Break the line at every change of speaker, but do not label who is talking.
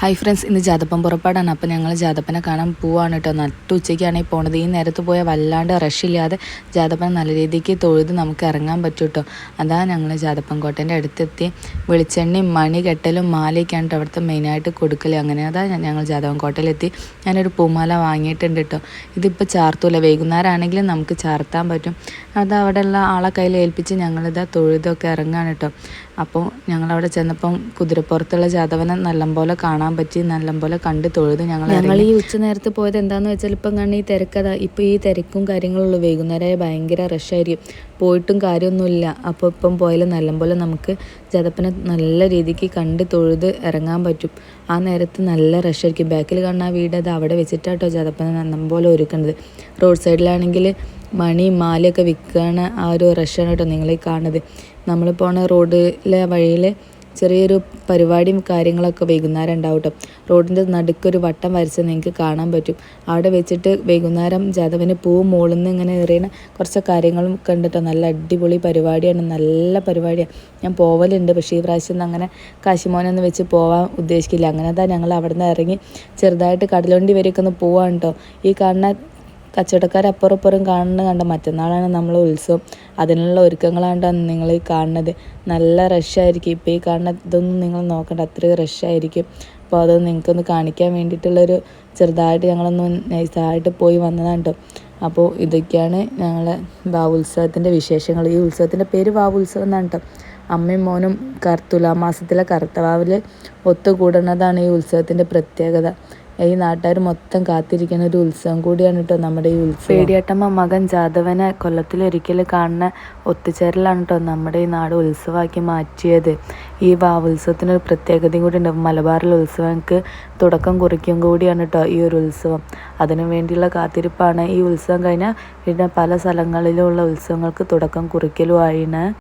Hi friends, ഇന്ന് ജാതപ്പം പുറപ്പാടാണ്. അപ്പോൾ ഞങ്ങൾ ജാതപ്പനെ കാണാൻ പോവാണ് കേട്ടോ. നട്ടുച്ചയ്ക്കാണ് ഈ പോണത്. ഈ നേരത്ത് പോയാൽ വല്ലാണ്ട് റഷില്ലാതെ ജാതപ്പനെ നല്ല രീതിക്ക് തൊഴുത് നമുക്ക് ഇറങ്ങാൻ പറ്റും കേട്ടോ. അതാ ഞങ്ങൾ ജാതപ്പൻ കോട്ടേൻ്റെ അടുത്തെത്തി. വെളിച്ചെണ്ണയും മണി കെട്ടലും മാലയൊക്കെയാണ് കേട്ടോ അവിടുത്തെ മെയിനായിട്ട് കൊടുക്കൽ. അങ്ങനെ അതാ ഞങ്ങൾ ജാതപ്പൻ കോട്ടയിലെത്തി. ഞാനൊരു പൂമാല വാങ്ങിയിട്ടുണ്ട് കേട്ടോ. ഇതിപ്പോൾ ചാർത്തൂല, വൈകുന്നേരം ആണെങ്കിലും നമുക്ക് ചാർത്താൻ പറ്റും. അത് അവിടെയുള്ള ആളെ കയ്യിൽ ഏൽപ്പിച്ച് ഞങ്ങളിതാ തൊഴുതൊക്കെ ഇറങ്ങാണ് കേട്ടോ. അപ്പോൾ ഞങ്ങളവിടെ ചെന്നപ്പം കുതിരപ്പുറത്തുള്ള ജാതവനെ നല്ലപോലെ കാണാൻ പറ്റി, നല്ലപോലെ കണ്ട് തൊഴുത് ഞങ്ങൾ ഈ ഉച്ച നേരത്ത് പോയത് എന്താണെന്ന് വെച്ചാൽ ഇപ്പം കാണുന്ന ഈ തിരക്കഥ, ഇപ്പോൾ ഈ തിരക്കും കാര്യങ്ങളുള്ളൂ. വൈകുന്നേരമായ ഭയങ്കര റഷായിരിക്കും, പോയിട്ടും കാര്യമൊന്നുമില്ല. അപ്പോൾ ഇപ്പം പോയാലും നല്ലപോലെ നമുക്ക് ജാതപ്പനെ നല്ല രീതിക്ക് കണ്ട് തൊഴുത് ഇറങ്ങാൻ പറ്റും. ആ നേരത്ത് നല്ല റഷായിരിക്കും. ബാക്കിൽ കാണുന്ന ആ വീട് അത് അവിടെ വെച്ചിട്ടാട്ടോ ജാതപ്പനെ നല്ലപോലെ ഒരുക്കുന്നത്. റോഡ് സൈഡിലാണെങ്കിൽ മണി മാലയൊക്കെ വിൽക്കുകയാണ്. ആ ഒരു റഷാണ് കേട്ടോ നിങ്ങളീ കാണുന്നത്. നമ്മൾ പോണ റോഡിലെ വഴിയിൽ ചെറിയൊരു പരിപാടിയും കാര്യങ്ങളൊക്കെ വൈകുന്നേരം ഉണ്ടാവും കേട്ടോ. റോഡിൻ്റെ നടുക്കൊരു വട്ടം വരച്ച് നിങ്ങൾക്ക് കാണാൻ പറ്റും. അവിടെ വെച്ചിട്ട് വൈകുന്നേരം ജാതവന് പൂവ് മുകളിൽ നിന്ന് ഇങ്ങനെ എറിയണ കുറച്ച് കാര്യങ്ങളും ഒക്കെ ഉണ്ട് കേട്ടോ. നല്ല അടിപൊളി പരിപാടിയാണ്, നല്ല പരിപാടിയാണ്. ഞാൻ പോവലുണ്ട്, പക്ഷേ ഈ പ്രാവശ്യം അങ്ങനെ കാശിമോനൊന്നും വെച്ച് പോകാൻ ഉദ്ദേശിക്കില്ല. അങ്ങനെ തന്നെ ഞങ്ങൾ അവിടെ നിന്ന് ഇറങ്ങി ചെറുതായിട്ട് കടലുണ്ടി വരെയൊക്കെ ഒന്ന് പോവാണ് കേട്ടോ. ഈ കാണുന്ന കച്ചവടക്കാർ അപ്പുറം കണ്ട മറ്റന്നാളാണ് നമ്മൾ ഉത്സവം. അതിനുള്ള ഒരുക്കങ്ങളാണ് നിങ്ങൾ ഈ കാണുന്നത്. നല്ല റഷായിരിക്കും. ഇപ്പോൾ ഈ കാണുന്ന ഇതൊന്നും നിങ്ങൾ നോക്കണ്ട, അത്രയും റഷായിരിക്കും. അപ്പോൾ അത് നിങ്ങൾക്കൊന്ന് കാണിക്കാൻ വേണ്ടിയിട്ടുള്ളൊരു ചെറുതായിട്ട് ഞങ്ങളൊന്ന് നൈസായിട്ട് പോയി വന്നതാണ് കേട്ടോ. അപ്പോൾ ഇതൊക്കെയാണ് ഞങ്ങളെ വാവുത്സവത്തിൻ്റെ വിശേഷങ്ങൾ. ഈ ഉത്സവത്തിൻ്റെ പേര് വാവുത്സവം എന്നാണ് കേട്ടോ. അമ്മയും മോനും തുലാമാസത്തിലെ കറുത്തവാവിൽ ഒത്തുകൂടുന്നതാണ് ഈ ഉത്സവത്തിൻ്റെ പ്രത്യേകത. ഈ നാട്ടുകാർ മൊത്തം കാത്തിരിക്കുന്ന ഒരു ഉത്സവം കൂടിയാണ് കേട്ടോ നമ്മുടെ ഈ ഉത്സവം. പേടിയാട്ടമ്മ മകൻ ജാതവനെ കൊല്ലത്തിലൊരിക്കൽ കാണുന്ന ഒത്തുചേരലാണ് കേട്ടോ നമ്മുടെ ഈ നാട് ഉത്സവമാക്കി മാറ്റിയത്. ഈ വാവുത്സവത്തിനൊരു പ്രത്യേകതയും കൂടി ഉണ്ട്. മലബാറിലെ ഉത്സവങ്ങൾക്ക് തുടക്കം കുറിക്കും കൂടിയാണ് കേട്ടോ ഈ ഒരു ഉത്സവം. അതിനു വേണ്ടിയുള്ള കാത്തിരിപ്പാണ്. ഈ ഉത്സവം കഴിഞ്ഞാൽ പിന്നെ പല സ്ഥലങ്ങളിലുള്ള ഉത്സവങ്ങൾക്ക് തുടക്കം കുറിക്കലുമാണ്.